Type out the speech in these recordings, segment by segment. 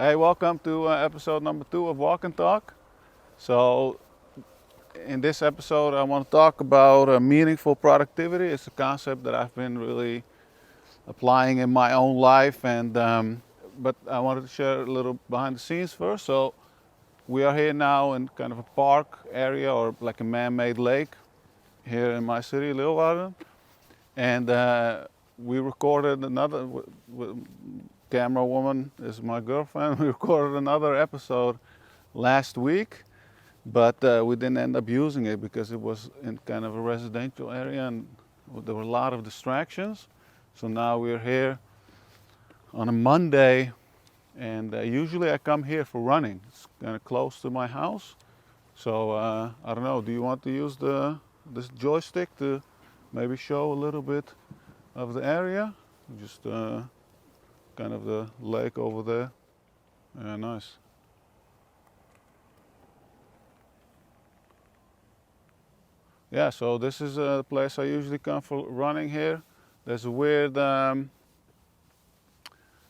Hey, welcome to episode number 2 of Walk and Talk. So, in this episode, I want to talk about meaningful productivity. It's a concept that I've been really applying in my own life, and but I wanted to share a little behind the scenes first. So, we are here now in kind of a park area or like a man-made lake here in my city, Leeuwarden, and we recorded another. Camera woman is my girlfriend. We recorded another episode last week, but we didn't end up using it because it was in kind of a residential area and there were a lot of distractions. So now we're here on a Monday, and usually I come here for running. It's kind of close to my house. So I don't know, do you want to use this joystick to maybe show a little bit of the area? Just kind of the lake over there. Yeah, nice. Yeah, so this is a place I usually come for running here. There's a weird, I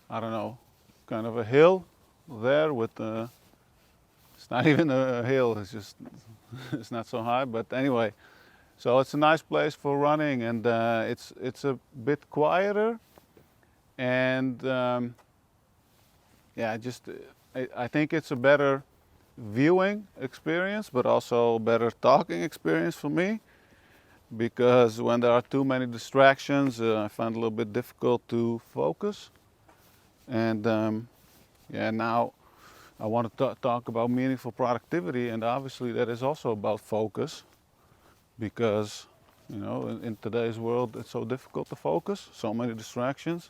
don't know, kind of a hill there with, it's not even a hill, it's just, it's not so high, but anyway. So it's a nice place for running, and it's a bit quieter, and yeah, I think it's a better viewing experience, but also better talking experience for me, because when there are too many distractions, I find it a little bit difficult to focus. And yeah, now I want to talk about meaningful productivity, and obviously that is also about focus, because you know, in today's world it's so difficult to focus, so many distractions,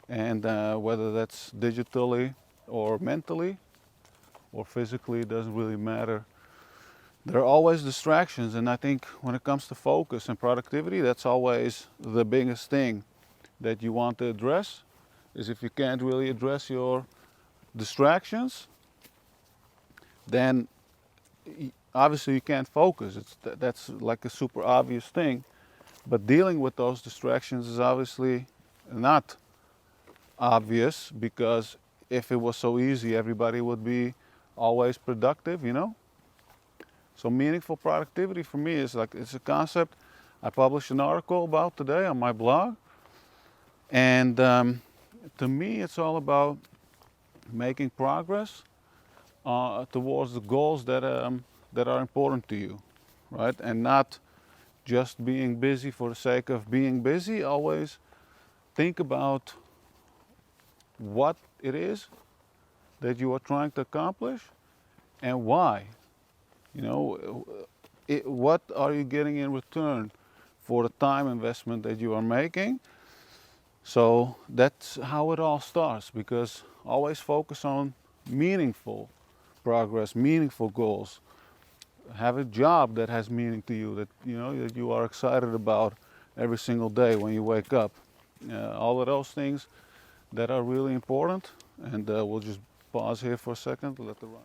and whether that's digitally or mentally or physically, it doesn't really matter. There are always distractions, and I think when it comes to focus and productivity, that's always the biggest thing that you want to address. Is if you can't really address your distractions, then obviously you can't focus. That's like a super obvious thing, but dealing with those distractions is obviously not obvious, because if it was so easy, everybody would be always productive, you know? So meaningful productivity for me is like, it's a concept I published an article about today on my blog. And to me, it's all about making progress towards the goals that are important to you, right? And not just being busy for the sake of being busy. Always think about what it is that you are trying to accomplish and why. You know, what are you getting in return for the time investment that you are making? So that's how it all starts, because always focus on meaningful progress, meaningful goals. Have a job that has meaning to you, that you know that you are excited about every single day when you wake up. All of those things that are really important. And we'll just pause here for a second to let the run.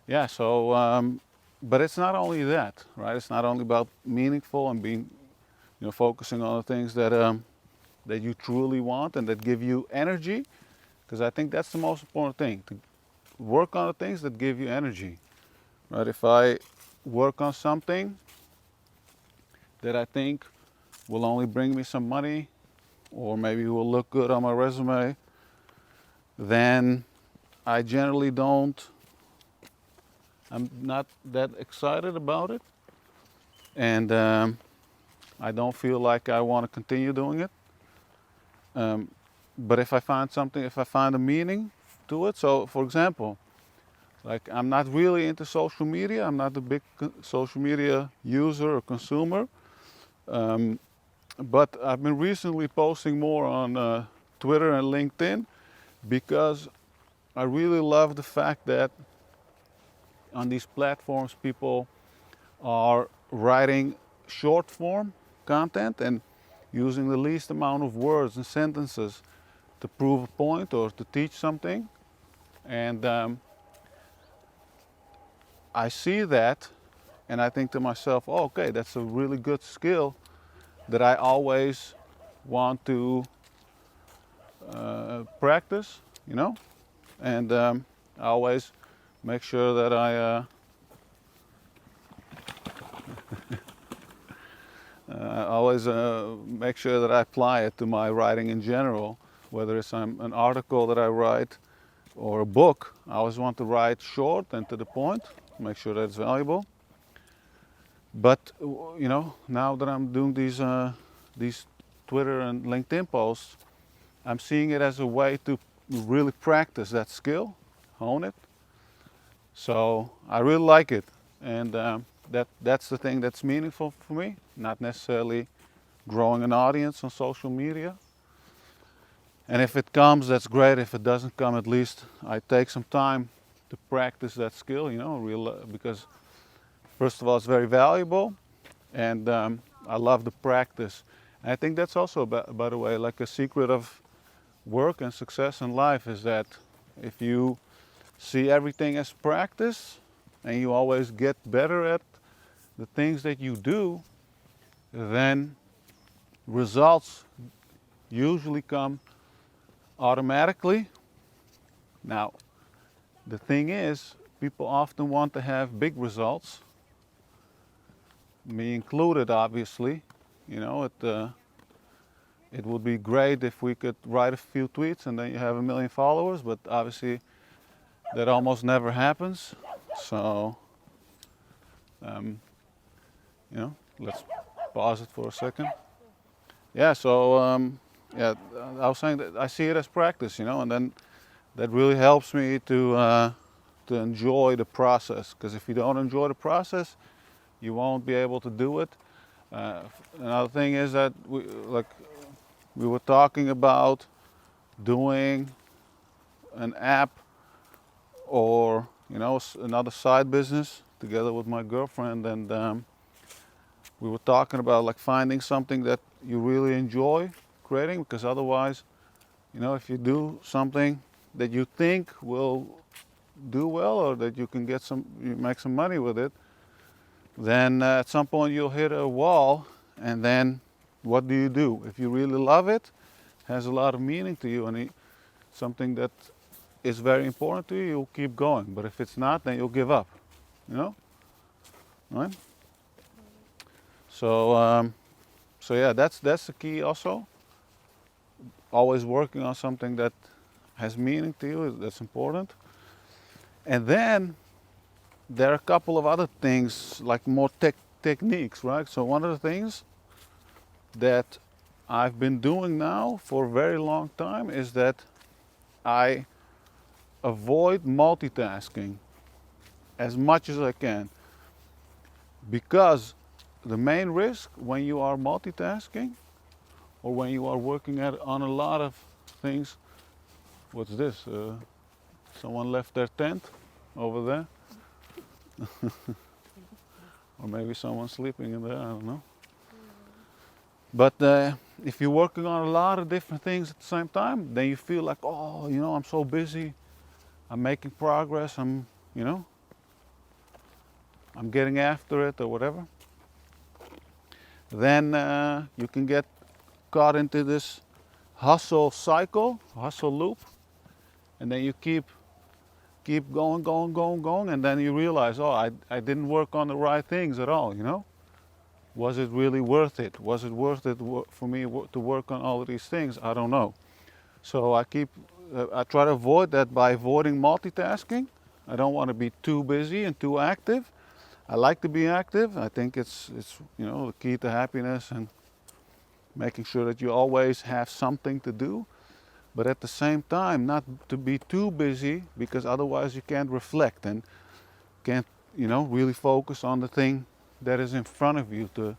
Yeah, so but it's not only that, right? It's not only about meaningful and being, you know, focusing on the things that that you truly want and that give you energy, because I think that's the most important thing, to work on the things that give you energy, right? If I work on something that I think will only bring me some money, or maybe will look good on my resume, then I generally I'm not that excited about it, and I don't feel like I want to continue doing it. But if I find something, if I find a meaning to it, so for example, like I'm not really into social media, I'm not a big social media user or consumer, but I've been recently posting more on Twitter and LinkedIn, because I really love the fact that on these platforms people are writing short form content and using the least amount of words and sentences to prove a point or to teach something. And I see that and I think to myself, oh, okay, that's a really good skill that I always want to practice, you know? and I always make sure that I always make sure that I apply it to my writing in general, whether it's an article that I write or a book. I always want to write short and to the point, make sure that it's valuable. But you know, now that I'm doing these Twitter and LinkedIn posts, I'm seeing it as a way to really practice that skill, hone it. So I really like it, and that's the thing that's meaningful for me. Not necessarily growing an audience on social media. And if it comes, that's great. If it doesn't come, at least I take some time to practice that skill. You know, because first of all, it's very valuable, and I love the practice. And I think that's also, by the way, like a secret of work and success in life is that if you see everything as practice and you always get better at the things that you do, then results usually come automatically. Now, the thing is, people often want to have big results, me included, obviously. You know, it would be great if we could write a few tweets and then you have 1 million followers, but obviously that almost never happens. So, you know, let's pause it for a second. Yeah, so, yeah, I was saying that I see it as practice, you know, and then that really helps me to enjoy the process. Because if you don't enjoy the process, you won't be able to do it. Another thing is that we were talking about doing an app or you know another side business together with my girlfriend, and we were talking about like finding something that you really enjoy creating, because otherwise, you know, if you do something that you think will do well or that you make some money with it, then at some point you'll hit a wall, and then what do? If you really love it, has a lot of meaning to you, and something that is very important to you, you'll keep going. But if it's not, then you'll give up, you know? Right? So, so yeah, that's the key also. Always working on something that has meaning to you, that's important. And then there are a couple of other things, like more techniques, right? So one of the things that I've been doing now for a very long time is that I avoid multitasking as much as I can, because the main risk when you are multitasking or when you are working on a lot of things. What's this? Someone left their tent over there. Or maybe someone's sleeping in there, I don't know. But if you're working on a lot of different things at the same time, then you feel like, oh, you know, I'm so busy, I'm making progress, I'm getting after it or whatever. Then you can get caught into this hustle cycle, hustle loop, and then you keep going, and then you realize, oh, I didn't work on the right things at all, you know? Was it really worth it? Was it worth it for me to work on all of these things? I don't know. So I try to avoid that by avoiding multitasking. I don't want to be too busy and too active. I like to be active. I think it's you know, the key to happiness, and making sure that you always have something to do. But at the same time, not to be too busy, because otherwise you can't reflect and can't, you know, really focus on the thing that is in front of you to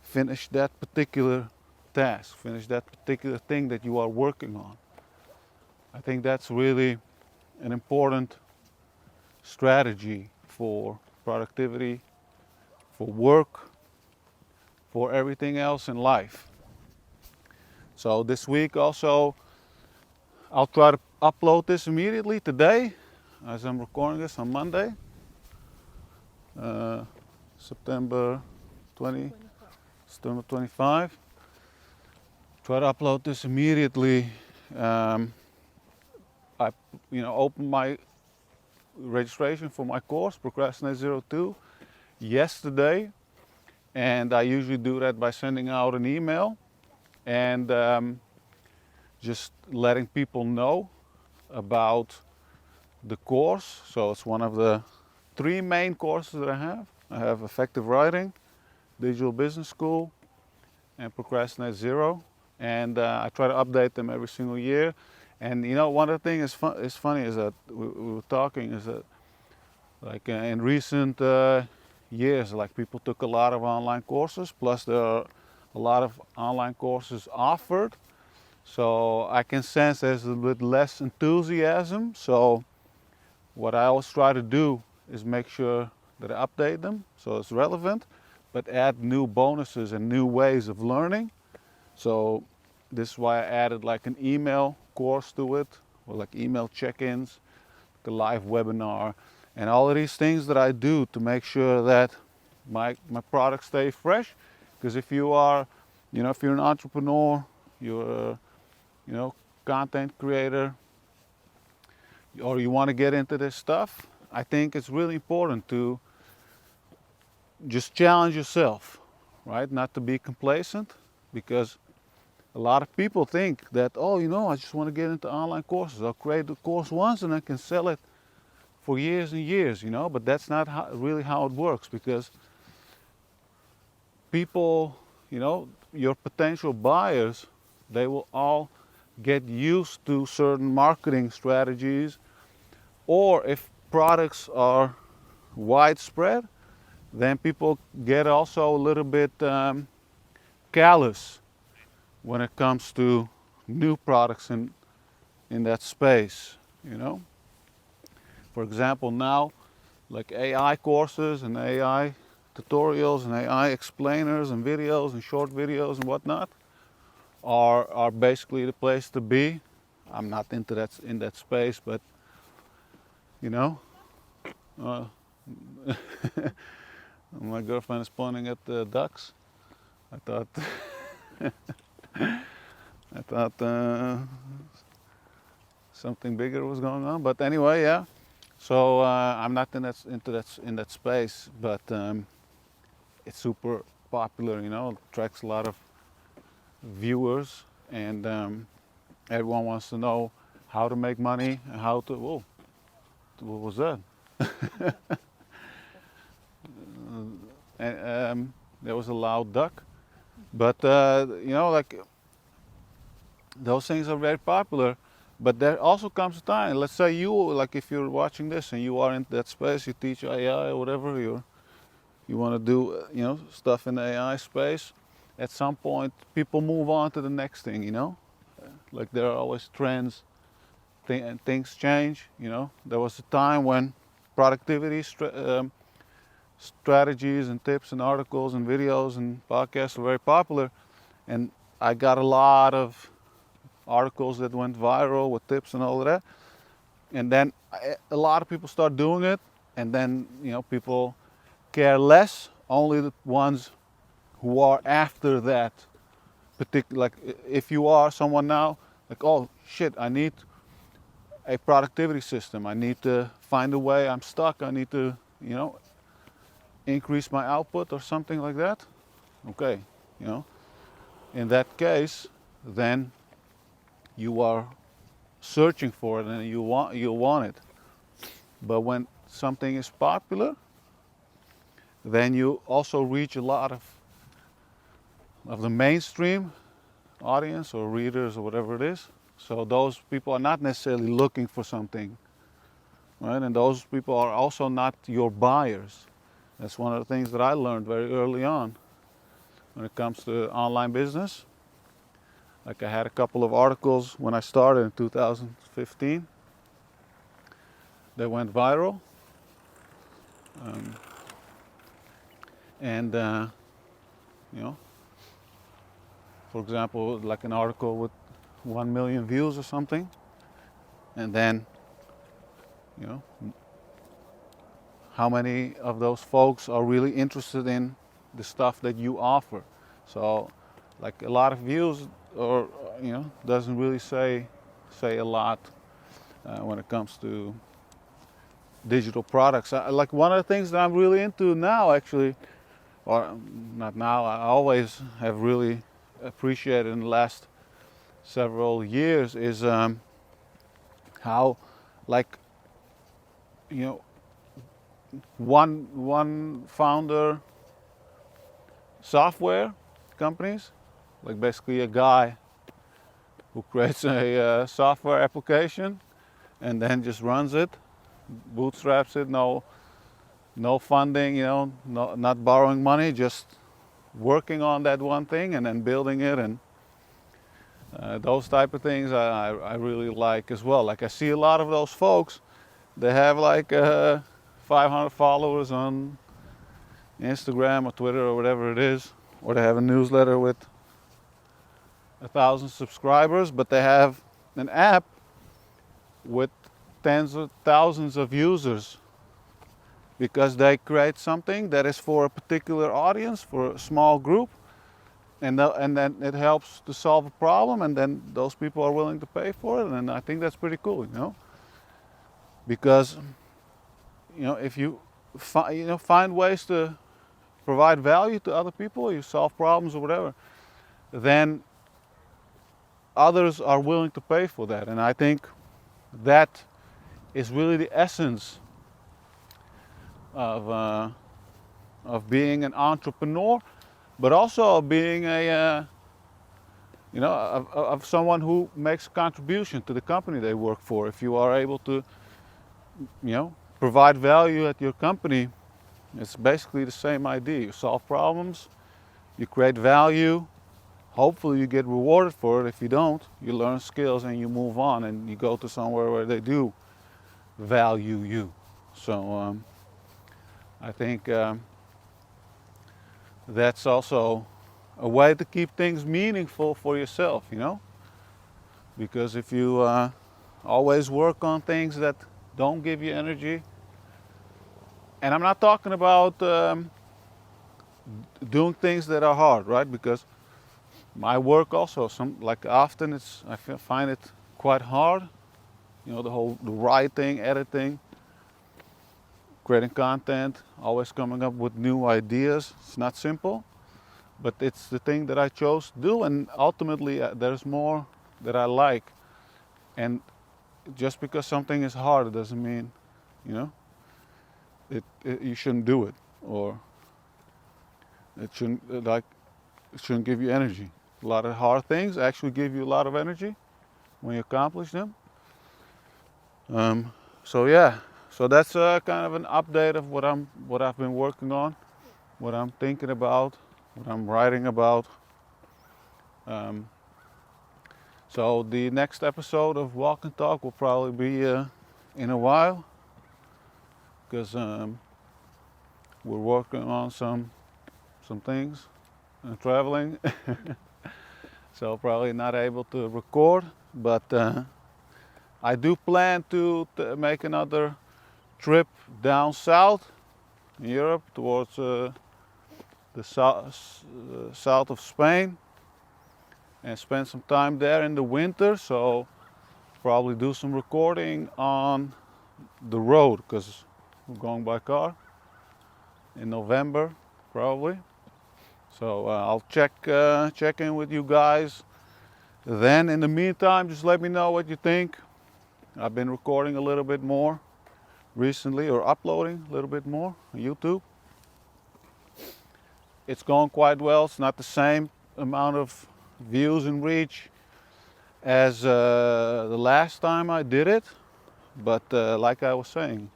finish that particular task, finish that particular thing that you are working on. I think that's really an important strategy for productivity, for work, for everything else in life. So this week also, I'll try to upload this immediately today, as I'm recording this on Monday, September 25. Try to upload this immediately, I opened my registration for my course, Procrastinate 02, yesterday, and I usually do that by sending out an email and just letting people know about the course. So it's one of the 3 main courses that I have. I have Effective Writing, Digital Business School, and Procrastinate Zero, and I try to update them every single year. And one of the things is funny is that we were talking is that like in recent years, like people took a lot of online courses, plus there are a lot of online courses offered. So I can sense there's a bit less enthusiasm. So what I always try to do is make sure that I update them so it's relevant, but add new bonuses and new ways of learning. So this is why I added like an email course to it, or like email check-ins, the live webinar, and all of these things that I do to make sure that my products stay fresh. Because if you are, if you're an entrepreneur, you're a, content creator, or you want to get into this stuff, I think it's really important to just challenge yourself, right? Not to be complacent, because a lot of people think that, oh, I just want to get into online courses. I'll create the course once and I can sell it for years and years, but that's not really how it works, because people, your potential buyers, they will all get used to certain marketing strategies, or if products are widespread, then people get also a little bit callous when it comes to new products in that space, For example, now, like AI courses and AI tutorials and AI explainers and videos and short videos and whatnot are basically the place to be. I'm not into that in that space, but my girlfriend is pointing at the ducks. I thought I thought something bigger was going on, but anyway, yeah. So I'm not in that space, but it's super popular. It attracts a lot of viewers, and everyone wants to know how to make money and how to. Whoa, what was that? And there was a loud duck, but like those things are very popular. But there also comes a time, let's say like if you're watching this and you are in that space, you teach AI or whatever, you want to do, stuff in the AI space, at some point people move on to the next thing, Like there are always trends, and things change, There was a time when productivity strategies and tips and articles and videos and podcasts were very popular, and I got a lot of articles that went viral with tips and all of that, and then a lot of people start doing it, and then people care less, only the ones who are after that particular, like if you are someone now like, oh shit, I need a productivity system, I need to find a way, I'm stuck, I need to increase my output or something like that, okay, in that case, then you are searching for it and you want it. But when something is popular, then you also reach a lot of the mainstream audience or readers or whatever it is. So those people are not necessarily looking for something, right? And those people are also not your buyers. That's one of the things that I learned very early on when it comes to online business. Like I had a couple of articles when I started in 2015 that went viral. And for example, like an article with 1 million views or something, and then how many of those folks are really interested in the stuff that you offer. So like a lot of views, or doesn't really say a lot. when it comes to digital products. Like one of the things that I'm really into now, actually, or not now, I always have really appreciated in the last several years is how, like, you know, one founder software companies, like basically a guy who creates a software application and then just runs it, bootstraps it, no funding, not borrowing money, just working on that one thing and then building it, and those type of things I really like as well. Like I see a lot of those folks, they have like 500 followers on Instagram or Twitter or whatever it is, or they have a newsletter with 1,000 subscribers, but they have an app with tens of thousands of users because they create something that is for a particular audience, for a small group, and then it helps to solve a problem, and then those people are willing to pay for it, and I think that's pretty cool, because if you find ways to provide value to other people, you solve problems or whatever, then others are willing to pay for that. And I think that is really the essence of being an entrepreneur, but also of being of someone who makes a contribution to the company they work for. If you are able to, provide value at your company, it's basically the same idea. You solve problems, you create value. Hopefully you get rewarded for it. If you don't, you learn skills and you move on and you go to somewhere where they do value you. So I think that's also a way to keep things meaningful for yourself, because if you always work on things that don't give you energy, and I'm not talking about doing things that are hard, right? Because my work also, often I find it quite hard, the writing, editing, creating content, always coming up with new ideas. It's not simple, but it's the thing that I chose to do, and ultimately there's more that I like. And just because something is hard, it doesn't mean, you shouldn't do it, or it shouldn't give you energy. A lot of hard things actually give you a lot of energy when you accomplish them. So that's kind of an update of what I've been working on, what I'm thinking about, what I'm writing about. So the next episode of Walk and Talk will probably be in a while, because we're working on some things and traveling. So probably not able to record, but I do plan to make another trip down south in Europe towards the south of Spain, and spend some time there in the winter. So probably do some recording on the road, because we're going by car in November probably. So I'll check in with you guys then. In the meantime, just let me know what you think. I've been recording a little bit more recently, or uploading a little bit more on YouTube. It's going quite well. It's not the same amount of views and reach as the last time I did it, but like I was saying,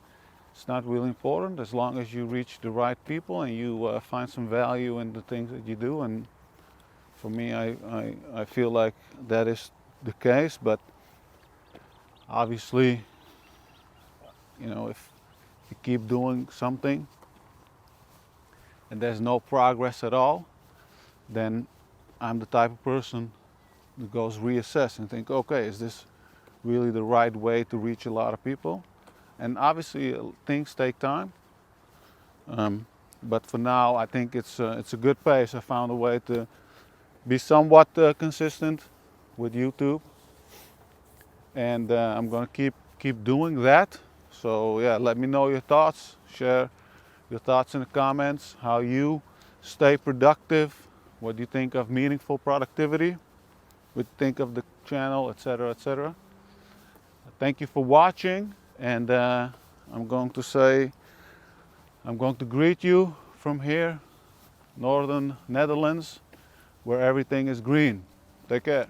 it's not really important as long as you reach the right people and you find some value in the things that you do. And for me, I feel like that is the case. But obviously, if you keep doing something and there's no progress at all, then I'm the type of person who goes reassess and think, okay, is this really the right way to reach a lot of people? And obviously things take time, but for now I think it's a good pace. I found a way to be somewhat consistent with YouTube, and I'm gonna keep doing that. So yeah, let me know your thoughts. Share your thoughts in the comments, how you stay productive, what you think of meaningful productivity, what you think of the channel, etc., etc. Thank you for watching, and I'm going to greet you from here, northern Netherlands, where everything is green. Take care.